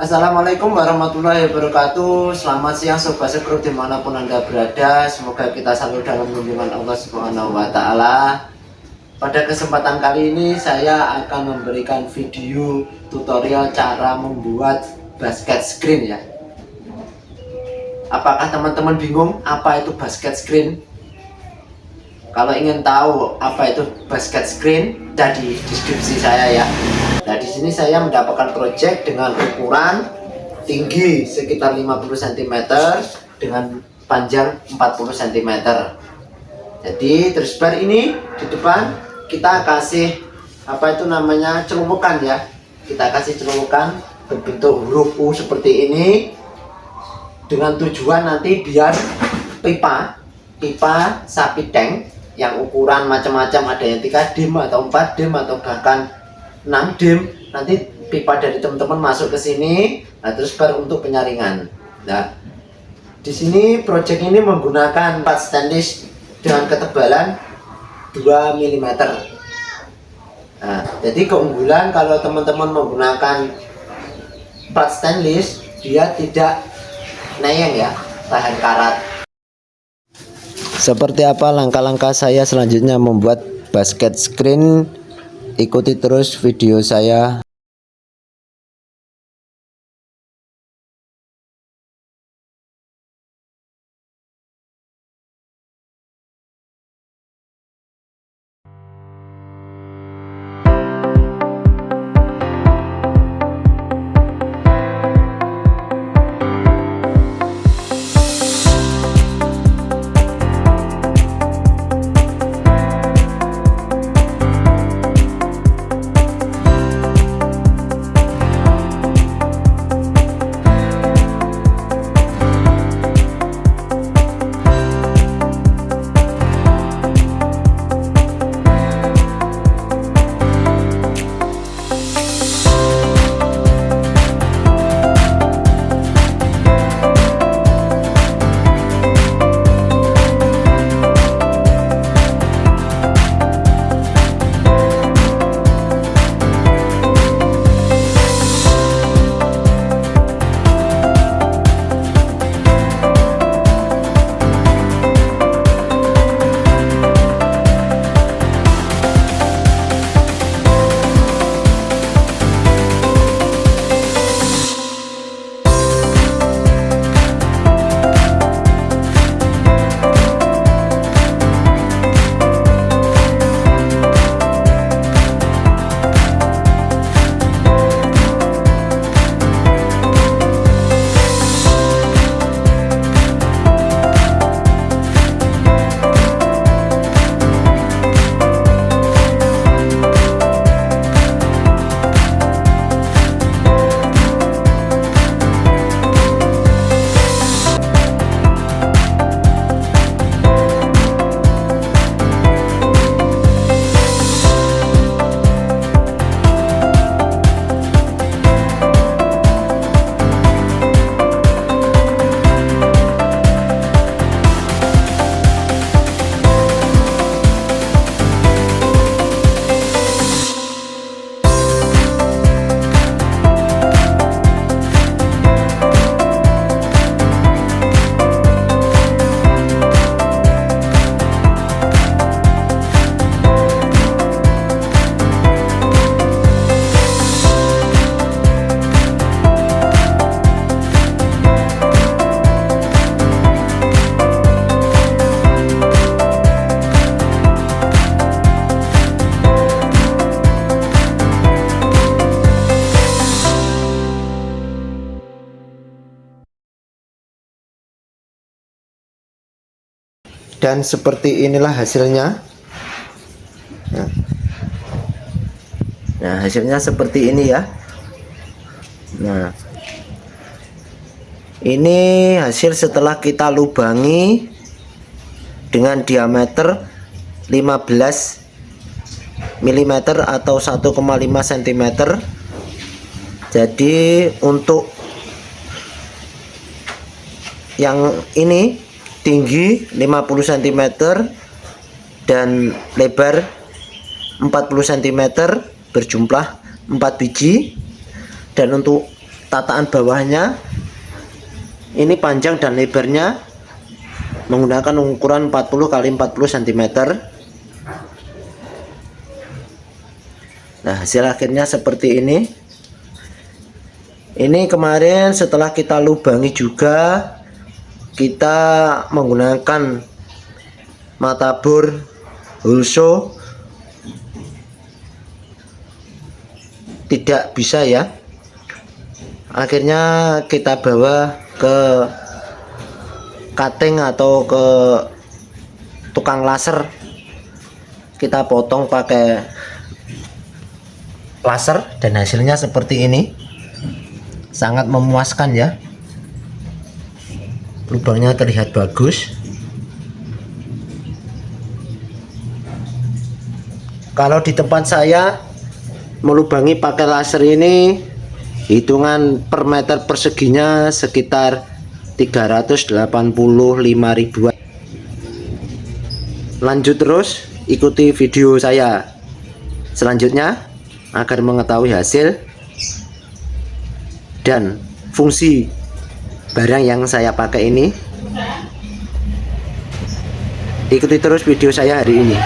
Assalamualaikum warahmatullahi wabarakatuh. Selamat siang Sobat Sekrup dimanapun Anda berada. Semoga kita selalu dalam lindungan Allah Subhanahu wa Ta'ala. Pada kesempatan kali ini saya akan memberikan video tutorial cara membuat basket screen ya. Apakah teman-teman bingung apa itu basket screen? Kalau ingin tahu apa itu basket screen, jadi deskripsi saya ya. Nah, di sini saya mendapatkan project dengan ukuran tinggi sekitar 50 cm dengan panjang 40 cm. Jadi tersebar ini di depan kita kasih apa itu namanya celumukan ya. Kita kasih celumukan berbentuk huruf U seperti ini dengan tujuan nanti biar pipa sapitank yang ukuran macam-macam, ada yang 3 dim atau 4 dim atau bahkan 6 dim, nanti pipa dari teman-teman masuk ke sini. Nah, terus baru untuk penyaringan. Nah, di sini project ini menggunakan plat stanlis dengan ketebalan 2 mm. Nah, jadi keunggulan kalau teman-teman menggunakan plat stanlis, dia tidak neyeng ya, tahan karat. Seperti apa langkah-langkah saya selanjutnya membuat basket screen? Ikuti terus video saya. Dan seperti inilah hasilnya. Nah, hasilnya seperti ini ya. Nah, ini hasil setelah kita lubangi dengan diameter 15 mm atau 1,5 cm. Jadi untuk yang ini tinggi 50 cm dan lebar 40 cm berjumlah 4 biji, dan untuk tataan bawahnya ini panjang dan lebarnya menggunakan ukuran 40 kali 40 cm. Nah, hasil akhirnya seperti ini. Ini kemarin setelah kita lubangi juga, kita menggunakan mata bor hulso, tidak bisa ya. Akhirnya kita bawa ke cutting atau ke tukang laser, kita potong pakai laser dan hasilnya seperti ini. Sangat memuaskan ya, lubangnya terlihat bagus. Kalau di tempat saya melubangi pakai laser ini, hitungan per meter perseginya sekitar 385 ribuan. Lanjut terus ikuti video saya selanjutnya agar mengetahui hasil dan fungsi barang yang saya pakai ini. Ikuti terus video saya hari ini.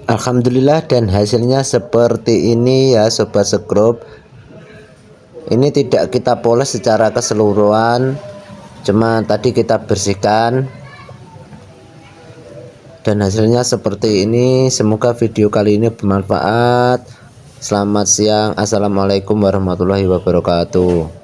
Alhamdulillah, dan hasilnya seperti ini ya sobat sekrup. Ini tidak kita poles secara keseluruhan, cuma tadi kita bersihkan, dan hasilnya seperti ini. Semoga video kali ini bermanfaat. Selamat siang, assalamualaikum warahmatullahi wabarakatuh.